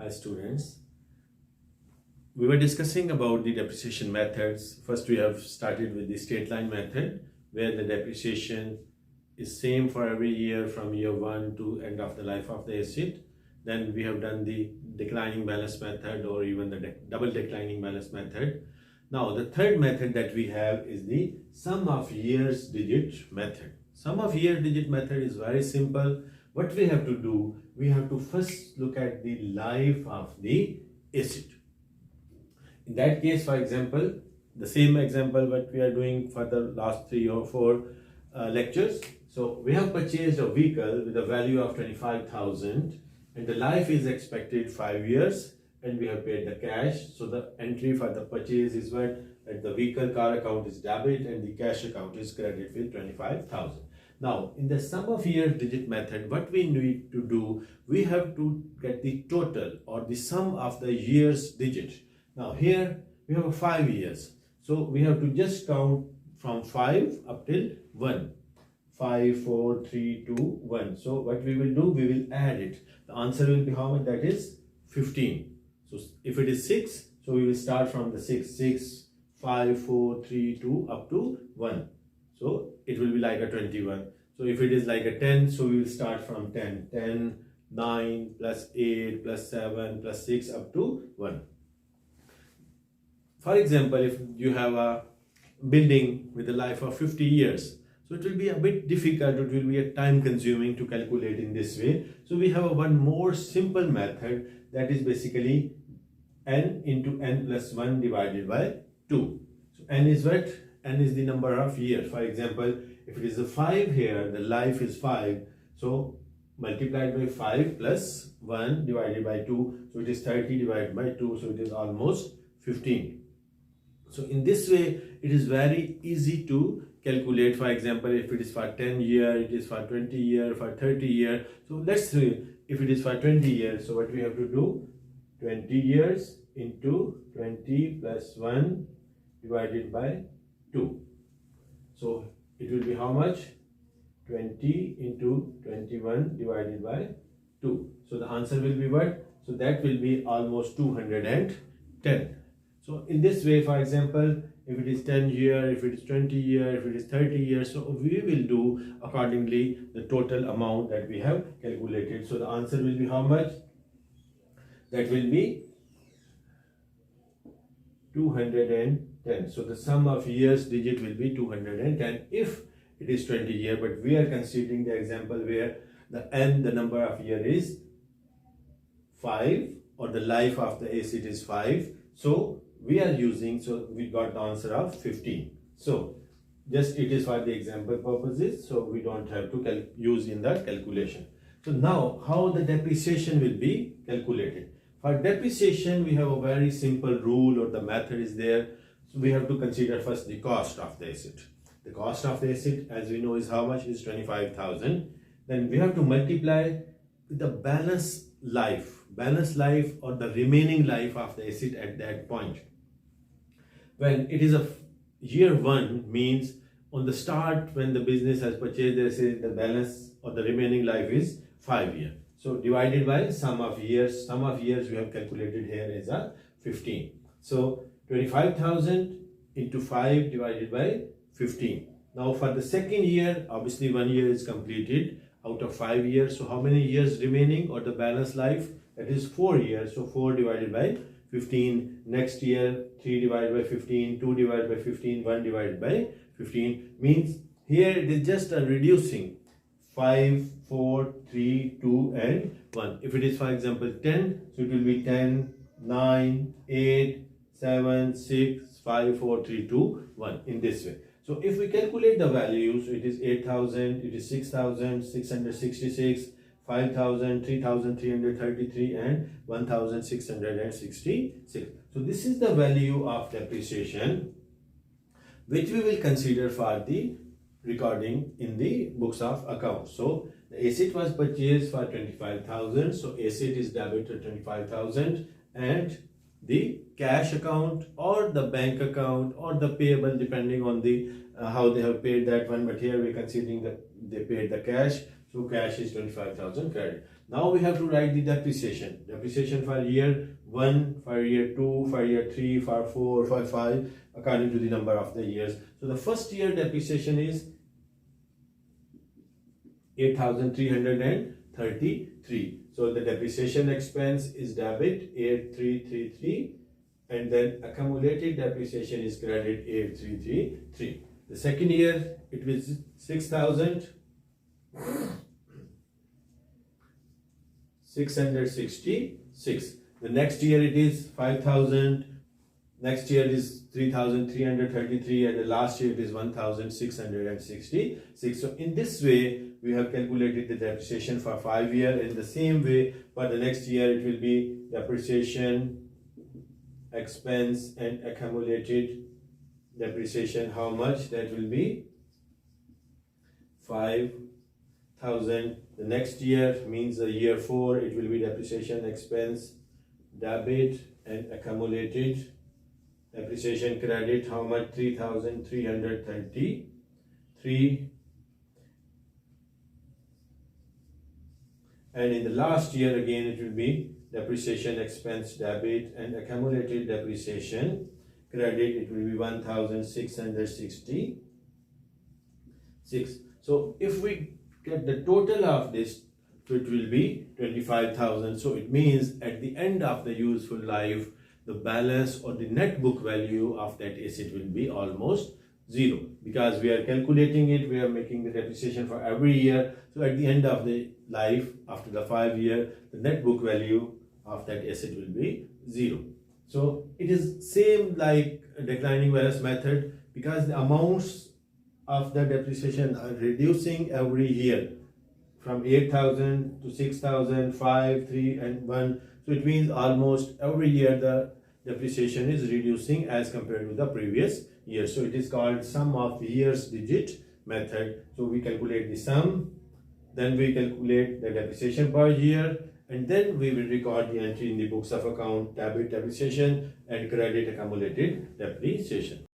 Hi students. We were discussing about the depreciation methods. First we have started with the straight line method where the depreciation is same for every year from year 1 to end of the life of the asset. Then we have done the declining balance method or even the double declining balance method. Now the third method that we have is the sum of years digit method. Sum of year digit method is very simple. What we have to do, we have to first look at the life of the asset. In that case, for example, the same example what we are doing for the last 3 or 4 lectures. So we have purchased a vehicle with a value of 25,000 and the life is expected 5 years and we have paid the cash. So the entry for the purchase is what that the vehicle car account is debit and the cash account is credit with 25,000. Now, in the sum of years digit method, what we need to do, we have to get the total or the sum of the years digit. Now, here we have 5 years. So, we have to just count from 5 up till 1. 5, 4, 3, 2, 1. So, what we will do, we will add it. The answer will be how much? That is 15. So, if it is 6, so we will start from the 6. 6, 5, 4, 3, 2 up to 1. So it will be like a 21. So if it is like a 10, so we will start from 10. 10, 9, plus 8, plus 7, plus 6 up to 1. For example, if you have a building with a life of 50 years, so it will be a bit difficult, it will be a time consuming to calculate in this way. So we have one more simple method that is basically n into n plus 1 divided by 2. So n is what? N is the number of years. For example, if it is a 5 here, the life is 5. So multiplied by 5 plus 1 divided by 2. So it is 30 divided by 2. So it is almost 15. So in this way, it is very easy to calculate. For example, if it is for 10 years, it is for 20 years, for 30 years. So let's say if it is for 20 years, so what we have to do? 20 years into 20 plus 1 divided by 2. So it will be how much? 20 into 21 divided by 2. So the answer will be what? So that will be almost 210. So in this way, for example, if it is 10 years, if it is 20 years, if it is 30 years, so we will do accordingly the total amount that we have calculated. So the answer will be how much? That will be 210. So the sum of years digit will be 210 if it is 20 years, but we are considering the example where the n, the number of year is 5 or the life of the asset is 5. So we are using, so we got the answer of 15. So just it is for the example purposes, so we don't have to use in the calculation. So now how the depreciation will be calculated? For depreciation, we have a very simple rule or the method is there. So we have to consider first the cost of the asset. The cost of the asset, as we know, is how much? Is 25,000. Then we have to multiply with the balance life or the remaining life of the asset at that point. When it is a year 1 means on the start when the business has purchased the asset, the balance or the remaining life is 5 years. So divided by sum of years. Sum of years we have calculated here is a 15. So 25,000 into 5 divided by 15. Now for the second year, obviously 1 year is completed out of 5 years. So how many years remaining or the balance life? That is 4 years. So 4 divided by 15. Next year 3 divided by 15, 2 divided by 15, 1 divided by 15. Means here it is just a reducing 5, 4, 3, 2 and 1. If it is for example 10, so it will be 10, 9, 8, 7, 6, 5, 4, 3, 2, 1 in this way. So if we calculate the values, so it is 8,000, it is 6,666, 5,000, 3,333 and 1,666. So this is the value of depreciation which we will consider for the recording in the books of accounts. So the asset was purchased for 25,000. So asset is debited 25,000 and the cash account or the bank account or the payable depending on the how they have paid that one, but here we're considering that they paid the cash, so cash is 25,000 credit. Now we have to write the depreciation. Depreciation for year 1, for year 2, for year 3, for 4, for 5, according to the number of the years. So the first year depreciation is 8,333. So the depreciation expense is debit 8,333, and then accumulated depreciation is credit 8,333. The second year it was 6,666. The next year it is 5,000. Next year is 3,333, and the last year it is 1,666. So in this way we have calculated the depreciation for 5 years. In the same way for the next year it will be depreciation expense and accumulated depreciation. How much? That will be 5,000. The next year means the year 4, it will be depreciation expense debit and accumulated depreciation credit. How much? 3,333. And in the last year again it will be depreciation expense debit and accumulated depreciation credit. It will be 1,666. So if we get the total of this, it will be 25,000. So it means at the end of the useful life, the balance or the net book value of that asset will be almost zero, because we are calculating it, we are making the depreciation for every year. So at the end of the life, after the 5 year, the net book value of that asset will be zero. So it is same like a declining balance method, because the amounts of the depreciation are reducing every year from 8,000 to 6,000, 5, 3 and 1. So it means almost every year the depreciation is reducing as compared to the previous year. So it is called sum of years digit method. So we calculate the sum, then we calculate the depreciation per year, and then we will record the entry in the books of account, debit depreciation and credit accumulated depreciation.